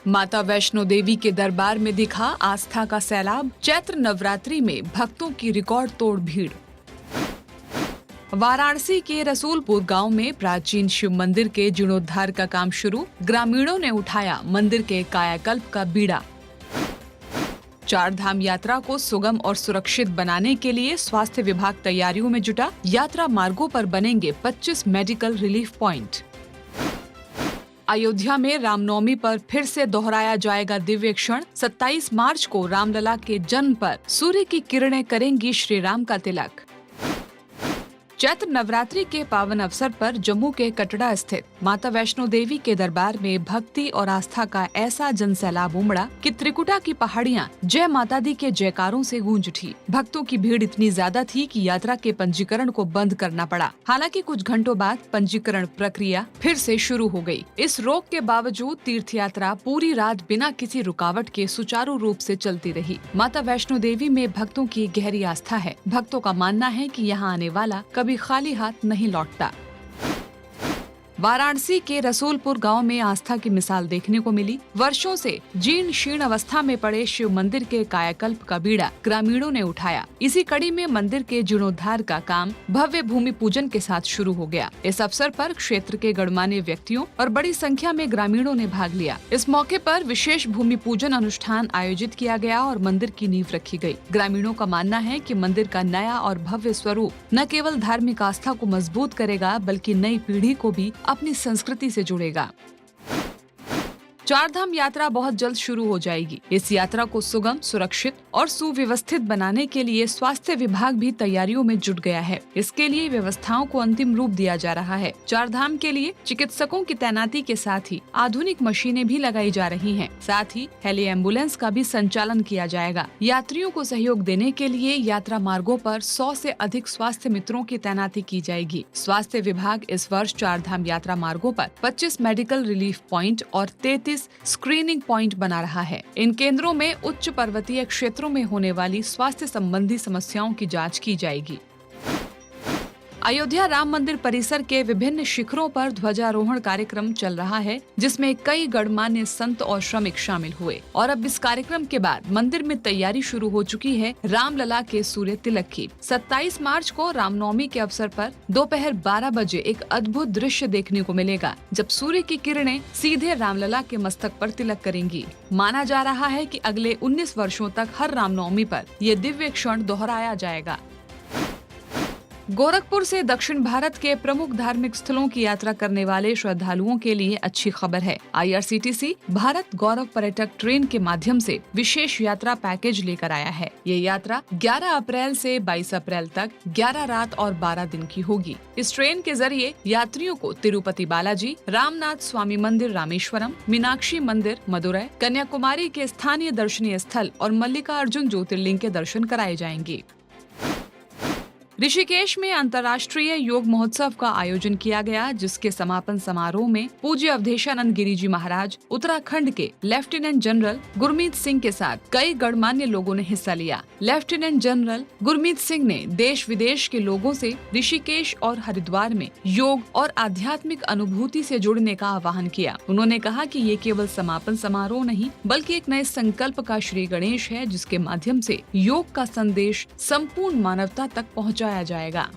माता वैष्णो देवी के दरबार में दिखा आस्था का सैलाब। चैत्र नवरात्रि में भक्तों की रिकॉर्ड तोड़ भीड़। वाराणसी के रसूलपुर गांव में प्राचीन शिव मंदिर के जीर्णोद्धार का काम शुरू। ग्रामीणों ने उठाया मंदिर के कायाकल्प का बीड़ा। चार धाम यात्रा को सुगम और सुरक्षित बनाने के लिए स्वास्थ्य विभाग तैयारियों में जुटा। यात्रा मार्गों पर बनेंगे 25 मेडिकल रिलीफ पॉइंट। अयोध्या में रामनवमी पर फिर से दोहराया जाएगा दिव्य क्षण। 27 मार्च को रामलला के जन्म पर सूर्य की किरणें करेंगी श्री राम का तिलक। चैत्र नवरात्रि के पावन अवसर पर जम्मू के कटड़ा स्थित माता वैष्णो देवी के दरबार में भक्ति और आस्था का ऐसा जनसैलाब उमड़ा कि त्रिकुटा की पहाड़ियां जय माता दी के जयकारों से गूंज उठी। भक्तों की भीड़ इतनी ज्यादा थी कि यात्रा के पंजीकरण को बंद करना पड़ा। हालांकि कुछ घंटों बाद पंजीकरण प्रक्रिया फिर से शुरू हो गई। इस रोक के बावजूद तीर्थ यात्रा पूरी रात बिना किसी रुकावट के सुचारू रूप से चलती रही। माता वैष्णो देवी में भक्तों की गहरी आस्था है। भक्तों का मानना है कि यहाँ आने वाला कभी खाली हाथ नहीं लौटता। वाराणसी के रसूलपुर गांव में आस्था की मिसाल देखने को मिली। वर्षों से जीर्ण शीर्ण अवस्था में पड़े शिव मंदिर के कायाकल्प का बीड़ा ग्रामीणों ने उठाया। इसी कड़ी में मंदिर के जीर्णोद्धार का काम भव्य भूमि पूजन के साथ शुरू हो गया। इस अवसर पर क्षेत्र के गणमान्य व्यक्तियों और बड़ी संख्या में ग्रामीणों ने भाग लिया। इस मौके पर विशेष भूमि पूजन अनुष्ठान आयोजित किया गया और मंदिर की नींव रखी गयी। ग्रामीणों का मानना है कि मंदिर का नया और भव्य स्वरूप न केवल धार्मिक आस्था को मजबूत करेगा बल्कि नई पीढ़ी को भी अपनी संस्कृति से जुड़ेगा। चार धाम यात्रा बहुत जल्द शुरू हो जाएगी। इस यात्रा को सुगम, सुरक्षित और सुव्यवस्थित बनाने के लिए स्वास्थ्य विभाग भी तैयारियों में जुट गया है। इसके लिए व्यवस्थाओं को अंतिम रूप दिया जा रहा है। चार धाम के लिए चिकित्सकों की तैनाती के साथ ही आधुनिक मशीनें भी लगाई जा रही हैं। साथ ही हेली एम्बुलेंस का भी संचालन किया जाएगा। यात्रियों को सहयोग देने के लिए यात्रा मार्गों पर 100 से अधिक स्वास्थ्य मित्रों की तैनाती की जाएगी। स्वास्थ्य विभाग इस वर्ष चार धाम यात्रा मार्गों पर 25 मेडिकल रिलीफ पॉइंट और 33 स्क्रीनिंग पॉइंट बना रहा है। इन केंद्रों में उच्च पर्वतीय क्षेत्रों में होने वाली स्वास्थ्य संबंधी समस्याओं की जांच की जाएगी। अयोध्या राम मंदिर परिसर के विभिन्न शिखरों पर ध्वजारोहण कार्यक्रम चल रहा है, जिसमें कई गणमान्य संत और श्रमिक शामिल हुए। और अब इस कार्यक्रम के बाद मंदिर में तैयारी शुरू हो चुकी है रामलला के सूर्य तिलक की। 27 मार्च को रामनवमी के अवसर पर दोपहर 12 बजे एक अद्भुत दृश्य देखने को मिलेगा, जब सूर्य की किरणें सीधे रामलला के मस्तक पर तिलक करेंगी। माना जा रहा है कि अगले 19 वर्षों तक हर रामनवमी पर ये दिव्य क्षण दोहराया जाएगा। गोरखपुर से दक्षिण भारत के प्रमुख धार्मिक स्थलों की यात्रा करने वाले श्रद्धालुओं के लिए अच्छी खबर है। IRCTC भारत गौरव पर्यटक ट्रेन के माध्यम से विशेष यात्रा पैकेज लेकर आया है। ये यात्रा 11 अप्रैल से 22 अप्रैल तक 11 रात और 12 दिन की होगी। इस ट्रेन के जरिए यात्रियों को तिरुपति बालाजी, रामनाथ स्वामी मंदिर रामेश्वरम, मीनाक्षी मंदिर मदुरै, कन्याकुमारी के स्थानीय दर्शनीय स्थल और मल्लिकार्जुन ज्योतिर्लिंग के दर्शन कराए जाएंगे। ऋषिकेश में अंतर्राष्ट्रीय योग महोत्सव का आयोजन किया गया, जिसके समापन समारोह में पूज्य अवधेशानंद गिरी जी महाराज, उत्तराखंड के लेफ्टिनेंट जनरल गुरमीत सिंह के साथ कई गणमान्य लोगों ने हिस्सा लिया। लेफ्टिनेंट जनरल गुरमीत सिंह ने देश विदेश के लोगों से ऋषिकेश और हरिद्वार में योग और आध्यात्मिक अनुभूति से जुड़ने का आह्वान किया। उन्होंने कहा कि ये केवल समापन समारोह नहीं बल्कि एक नए संकल्प का श्री गणेश है, जिसके माध्यम से योग का संदेश संपूर्ण मानवता तक पहुँचाया जाएगा।